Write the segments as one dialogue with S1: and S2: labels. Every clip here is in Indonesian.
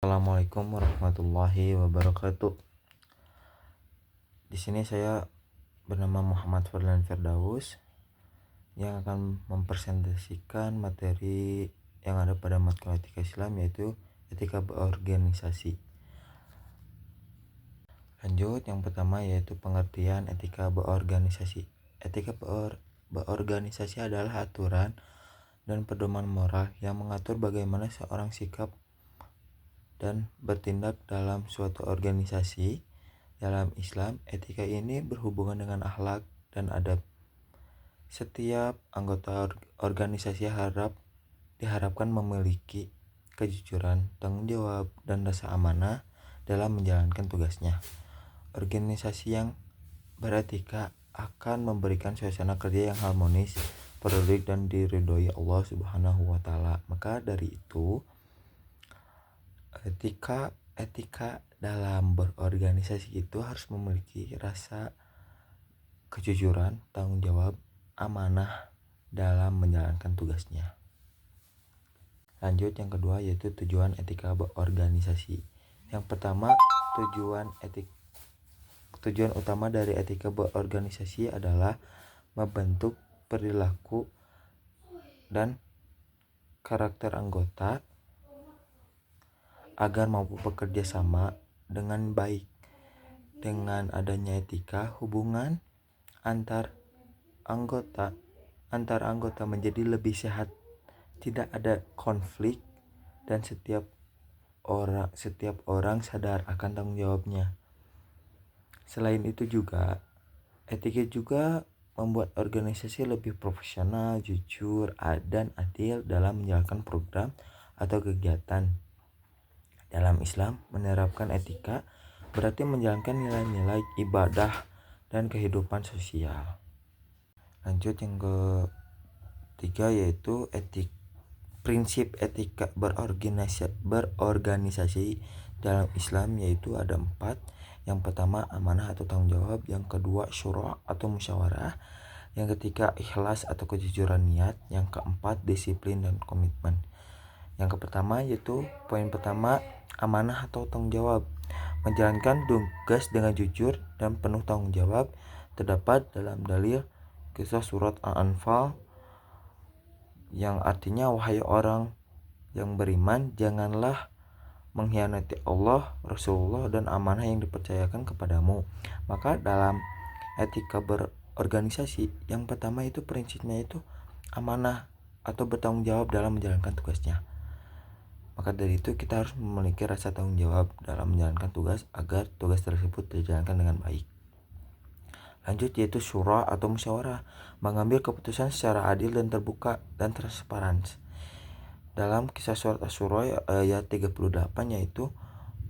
S1: Assalamualaikum warahmatullahi wabarakatuh. Di sini saya bernama Muhammad Fadlan Firdaus yang akan mempresentasikan materi yang ada pada matkul etika Islam, yaitu etika berorganisasi. Lanjut, yang pertama yaitu pengertian etika berorganisasi. Etika berorganisasi adalah aturan dan pedoman moral yang mengatur bagaimana seorang sikap dan bertindak dalam suatu organisasi. Dalam Islam, etika ini berhubungan dengan akhlak dan adab. Setiap anggota organisasi diharapkan memiliki kejujuran, tanggung jawab, dan rasa amanah dalam menjalankan tugasnya. Organisasi yang beretika akan memberikan suasana kerja yang harmonis, produktif, dan diridhoi Allah Subhanahu wa Ta'ala. Maka dari itu, etika dalam berorganisasi itu harus memiliki rasa kejujuran, tanggung jawab, amanah dalam menjalankan tugasnya. Lanjut, yang kedua yaitu tujuan etika berorganisasi. Yang pertama, tujuan utama dari etika berorganisasi adalah membentuk perilaku dan karakter anggota agar mampu bekerja sama dengan baik. Dengan adanya etika, hubungan antar anggota menjadi lebih sehat, tidak ada konflik, dan setiap orang sadar akan tanggung jawabnya. Selain itu juga, etika juga membuat organisasi lebih profesional, jujur, dan adil dalam menjalankan program atau kegiatan. Dalam Islam, menerapkan etika berarti menjalankan nilai-nilai ibadah dan kehidupan sosial. Lanjut, yang ketiga yaitu prinsip etika berorganisasi dalam Islam, yaitu ada 4. Yang pertama, amanah atau tanggung jawab. Yang kedua, syura atau musyawarah. Yang ketiga, ikhlas atau kejujuran niat. Yang keempat, disiplin dan komitmen. Yang pertama yaitu poin pertama, amanah atau tanggung jawab. Menjalankan tugas dengan jujur dan penuh tanggung jawab terdapat dalam dalil kisah surat Al-Anfal yang artinya, wahai orang yang beriman, janganlah mengkhianati Allah, Rasulullah, dan amanah yang dipercayakan kepadamu. Maka dalam etika berorganisasi, yang pertama itu prinsipnya itu amanah atau bertanggung jawab dalam menjalankan tugasnya. Maka dari itu kita harus memiliki rasa tanggung jawab dalam menjalankan tugas agar tugas tersebut dijalankan dengan baik. Lanjut, yaitu syura atau musyawarah, mengambil keputusan secara adil dan terbuka dan transparan. Dalam kisah surat Asy-Syura ayat 38, yaitu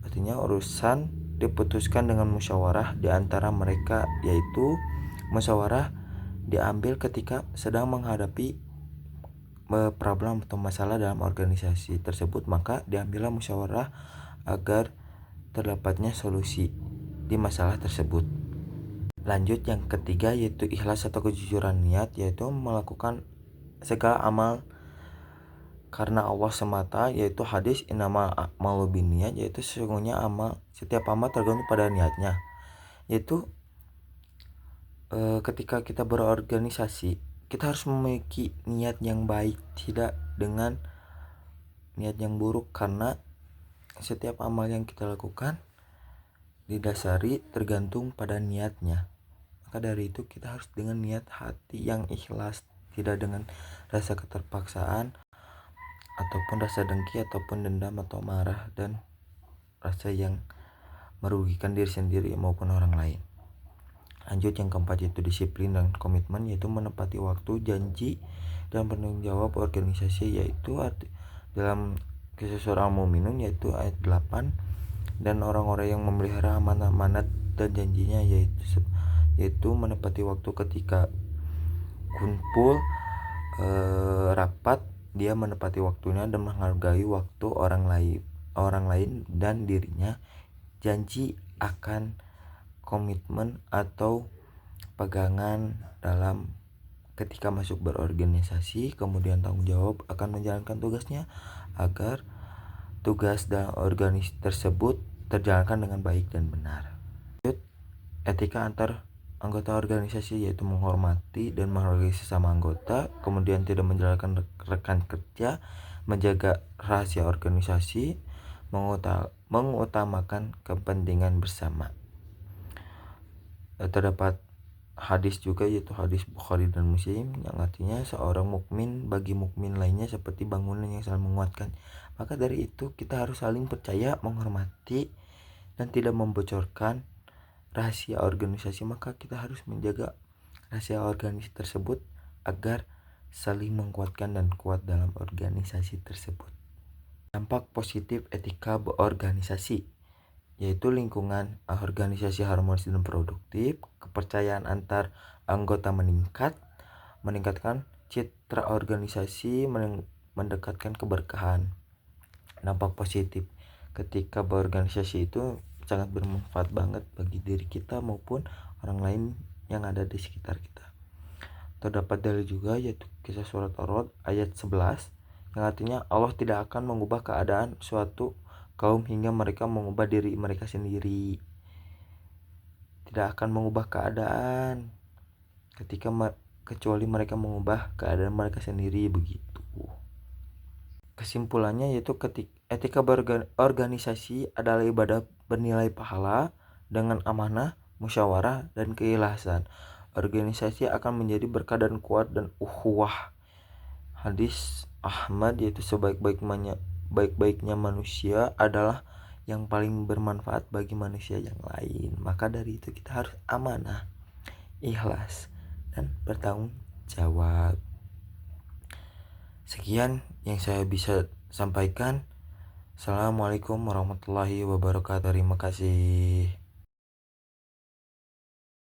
S1: artinya urusan diputuskan dengan musyawarah di antara mereka, yaitu musyawarah diambil ketika sedang menghadapi problem atau masalah dalam organisasi tersebut, maka diambillah musyawarah agar terdapatnya solusi di masalah tersebut. Lanjut, yang ketiga yaitu ikhlas atau kejujuran niat, yaitu melakukan segala amal karena Allah semata, yaitu hadis innamal a'malu binniyat, yaitu sesungguhnya setiap amal tergantung pada niatnya. Yaitu ketika kita berorganisasi, kita harus memiliki niat yang baik, tidak dengan niat yang buruk, karena setiap amal yang kita lakukan didasari tergantung pada niatnya. Maka dari itu kita harus dengan niat hati yang ikhlas, tidak dengan rasa keterpaksaan ataupun rasa dengki ataupun dendam atau marah dan rasa yang merugikan diri sendiri maupun orang lain. Lanjut, yang keempat yaitu disiplin dan komitmen, yaitu menepati waktu, janji, dan penanggung jawab organisasi, yaitu dalam kisah surah Al-Mu'minun yaitu ayat 8, dan orang-orang yang memelihara amanat dan janjinya, yaitu menepati waktu ketika kumpul rapat, dia menepati waktunya dan menghargai waktu orang lain dan dirinya. Janji akan komitmen atau pegangan dalam ketika masuk berorganisasi, kemudian tanggung jawab akan menjalankan tugasnya agar tugas dalam organisasi tersebut terjalankan dengan baik dan benar. Etika antar anggota organisasi yaitu menghormati dan menghargai sesama anggota, kemudian tidak menjalankan rekan kerja, menjaga rahasia organisasi, mengutamakan kepentingan bersama. Terdapat hadis juga yaitu hadis Bukhari dan Muslim yang artinya seorang mukmin bagi mukmin lainnya seperti bangunan yang saling menguatkan. Maka dari itu kita harus saling percaya, menghormati dan tidak membocorkan rahasia organisasi. Maka kita harus menjaga rahasia organisasi tersebut agar saling menguatkan dan kuat dalam organisasi tersebut. Dampak positif etika berorganisasi yaitu lingkungan organisasi harmonis dan produktif, kepercayaan antar anggota meningkatkan citra organisasi, mendekatkan keberkahan. Dampak positif ketika berorganisasi itu sangat bermanfaat banget bagi diri kita maupun orang lain yang ada di sekitar kita. Terdapat dalil juga yaitu kisah surat Ar-Ra'd ayat 11 yang artinya Allah tidak akan mengubah keadaan suatu kaum hingga mereka mengubah diri mereka sendiri. Tidak akan mengubah keadaan kecuali mereka mengubah keadaan mereka sendiri, begitu. Kesimpulannya yaitu etika berorganisasi adalah ibadah bernilai pahala dengan amanah, musyawarah, dan keikhlasan. Organisasi akan menjadi berkah dan kuat dan ukhuwah. Hadis Ahmad yaitu sebaik-baiknya manusia adalah yang paling bermanfaat bagi manusia yang lain. Maka dari itu kita harus amanah, ikhlas, dan bertanggung jawab. Sekian yang saya bisa sampaikan. Assalamualaikum warahmatullahi wabarakatuh. Terima kasih.